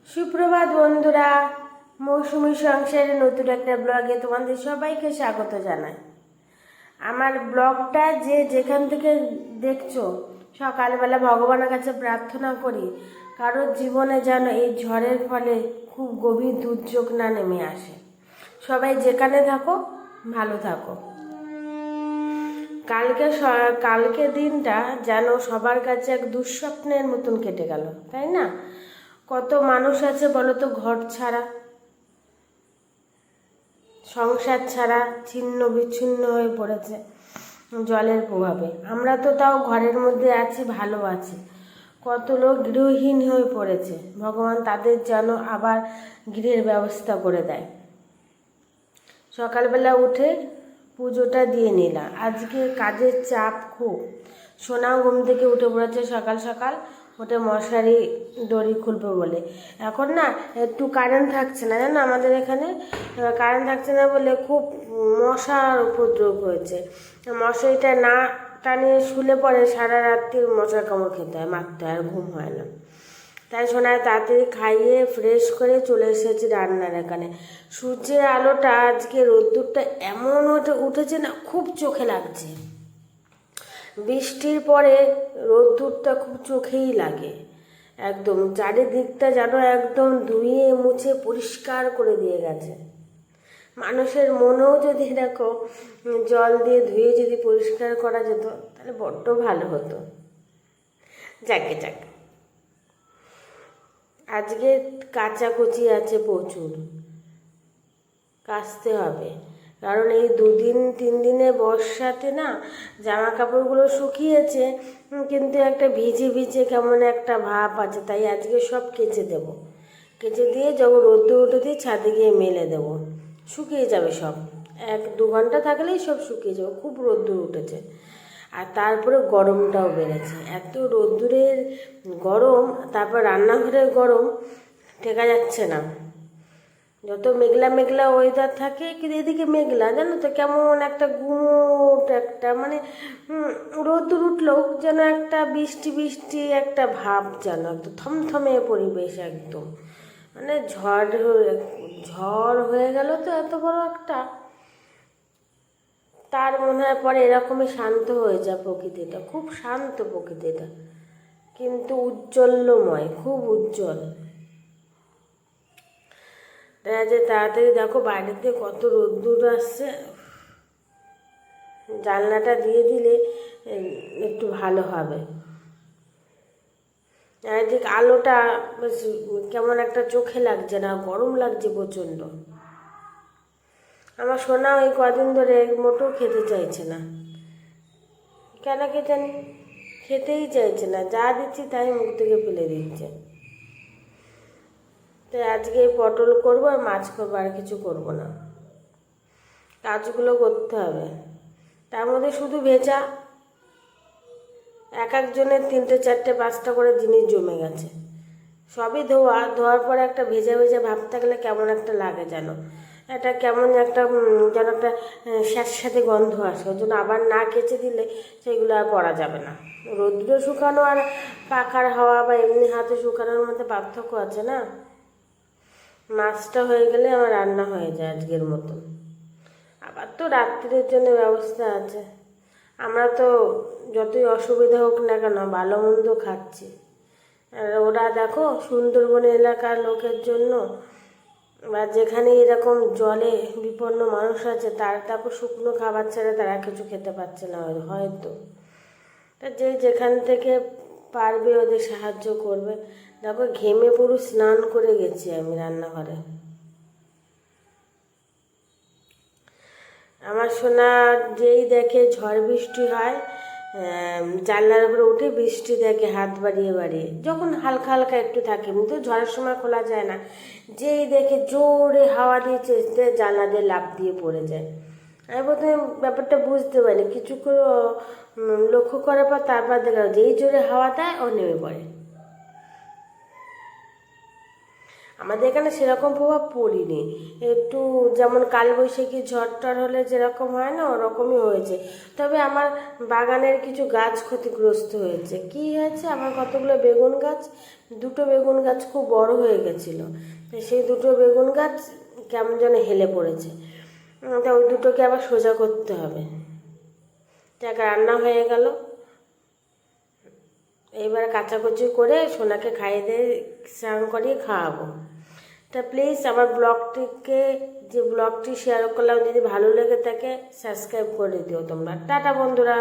সুপ্রভাত বন্ধুরা, মৌসুমী সংসারের নতুন একটা ব্লগে তোমাদের সবাইকে স্বাগত জানাই। আমার ব্লগটা যে যেখান থেকে দেখছো, সকালবেলা ভগবানের কাছে প্রার্থনা করি কারোর জীবনে যেন এই ঝড়ের ফলে খুব গভীর দুর্যোগ না নেমে আসে। সবাই যেখানে থাকো ভালো থাকো। কালকে দিনটা যেন সবার কাছে এক দুঃস্বপ্নের মতন কেটে গেল, তাই না? কত মানুষ আছে বলো তো, ঘর ছাড়া, সংসার ছাড়া, ছিন্ন বিচ্ছিন্ন হয়ে পড়েছে জলের প্রভাবে। আমরা তো তাও ঘরের মধ্যে আছি, ভালো আছি। কত লোক গৃহহীন হয়ে পড়েছে, ভগবান তাদের যেন আবার গৃহের ব্যবস্থা করে দেয়। সকালবেলা উঠে পুজোটা দিয়ে নিলাম। আজকে কাজের চাপ খুব। সোনাও ঘুম থেকে উঠে পড়েছে সকাল সকাল, ওটা মশারি দড়ি খুলবে বলে। এখন না একটু কারেন্ট থাকছে না, জানো আমাদের এখানে কারেন্ট থাকছে না বলে খুব মশার উপদ্রব হয়েছে। মশারিটা না টানিয়ে শুলে পরে সারা রাত্রি মশার কামড় খেতে হয়, মারতে হয়, আর ঘুম হয় না। তাই সোনায় তাড়াতাড়ি খাইয়ে ফ্রেশ করে চলে এসেছি রান্নার এখানে। সূর্যের আলোটা আজকে, রোদ্দুরটা এমন উঠেছে না, খুব চোখে লাগছে। বৃষ্টির পরে রোদ্দুরটা খুব চোখেই লাগে। একদম চারিদিকটা যেন একদম ধুয়ে মুছে পরিষ্কার করে দিয়ে গেছে। মানুষের মনেও যদি দেখো জল দিয়ে ধুয়ে যদি পরিষ্কার করা যেত তাহলে বড্ড ভালো হতো। যাকে যাক, আজকে কাচাকুচি আছে প্রচুর, কাচতে হবে। কারণ এই 2-3 দিনে বর্ষাতে না জামা কাপড়গুলো শুকিয়েছে, কিন্তু একটা ভিজে ভিজে কেমন একটা ভাব আছে। তাই আজকে সব কেচে দেব। কেচে দিয়ে যখন রোদ্দুর উঠে দিয়ে ছাদে গিয়ে মেলে দেব, শুকিয়ে যাবে সব। 1-2 ঘন্টা থাকলেই সব শুকিয়ে যাবে, খুব রোদ্দুর উঠেছে। আর তারপরে গরমটাও বেড়েছে, এত রোদ্দুরের গরম, তারপর রান্নাঘরের গরম টেকা যাচ্ছে না। যত মেঘলা মেঘলা ওয়েদার থাকে, কিন্তু এদিকে মেঘলা, জানো তো, কেমন একটা গুমোট একটা, মানে রোদ্দুর উঠলেও যেন একটা বৃষ্টি বৃষ্টি একটা ভাব, যেন একটু থমথমে পরিবেশ একদম। মানে ঝড় হয়ে গেল তো এত বড় একটা, তার মনে হয় পরে এরকমই শান্ত হয়ে যায় প্রকৃতিটা, খুব শান্ত প্রকৃতিটা, কিন্তু উজ্জ্বলময়, খুব উজ্জ্বল। যে তাড়াতাড়ি দেখো বাইরেতে কত রোদ্দুর আসছে। জানলাটা দিয়ে দিলে একটু ভালো হবে। চারিদিকে আলোটা বেশ কেমন একটা চোখে লাগছে না, গরম লাগছে প্রচণ্ড। আমার সোনা ওই কদিন ধরে মোটেও খেতে চাইছে না, কেন কে জানি, খেতেই চাইছে না। যা দিচ্ছি তাই মুখ থেকে ফেলে দিচ্ছে। তাই আজকে পটল করবো আর মাছ করবো, আর কিছু করবো না। কাজগুলো করতে হবে, তার মধ্যে শুধু ভেজা। একজনের 3-4-5টা করে জিনিস জমে গেছে, সবই ধোয়ার পরে একটা ভেজা ভেজা ভাব থাকলে কেমন একটা লাগে, যেন এটা কেমন একটা যেন একটা স্যাঁতস্যাঁতে গন্ধ আসে। ওই জন্য আবার না কেচে দিলে সেগুলো আর পরা যাবে না। রোদ্রে শুকানো আর পাখার হাওয়া বা এমনি হাতে শুকানোর মধ্যে পার্থক্য আছে না। মাছটা হয়ে গেলে আমার রান্না হয়ে যায় আজকের মতন। আবার তো রাত্রির জন্য ব্যবস্থা আছে। আমরা তো যতই অসুবিধা হোক না কেন ভালো মন্দ খাচ্ছি। আর ওরা দেখো, সুন্দরবন এলাকার লোকের জন্য বা যেখানে এরকম জলে বিপন্ন মানুষ আছে, তারপর শুকনো খাবার ছাড়া তারা কিছু খেতে পারছে না হয়তো। তা যে যেখান থেকে পারবে ওদের সাহায্য করবে। দেখো ঘেমে পুরো স্নান করে গেছি আমি রান্নাঘরে। আমার সোনা যেই দেখে ঝড় বৃষ্টি হয়, জানলার উপরে উঠে বৃষ্টি দেখে হাত বাড়িয়ে বাড়িয়ে, যখন হালকা হালকা একটু থাকে, কিন্তু ঝড়ের সময় খোলা যায় না, যেই দেখে জোরে হাওয়া দিয়ে চেষ্টা জানলা দিয়ে লাফ দিয়ে পড়ে যায়। আমি প্রথমে ব্যাপারটা বুঝতে পারি, কিছু করে লক্ষ্য করার পর তারপর দেখা যেই জোরে হাওয়া দেয় ও নেমে পড়ে। আমাদের এখানে সেরকম প্রভাব পড়েনি, একটু যেমন কালবৈশাখী ঝড় টড় হলে যেরকম হয় না ওরকমই হয়েছে। তবে আমার বাগানের কিছু গাছ ক্ষতিগ্রস্ত হয়েছে। কি হয়েছে, আমার কতগুলো বেগুন গাছ, দুটো বেগুন গাছ খুব বড় হয়ে গেছিলো, তো সেই দুটো বেগুন গাছ কেমন যেন হেলে পড়েছে। তা ওই দুটোকে আবার সোজা করতে হবে। যাক, রান্না হয়ে গেল, এবার কাচাকুচি করে সোনাকে খাইয়ে দিয়ে স্নান করিয়ে খাওয়াবো। তা প্লিজ আমার ব্লগটি শেয়ার করলাম, যদি ভালো লেগে থাকে সাবস্ক্রাইব করে দিও তোমরা। টাটা বন্ধুরা।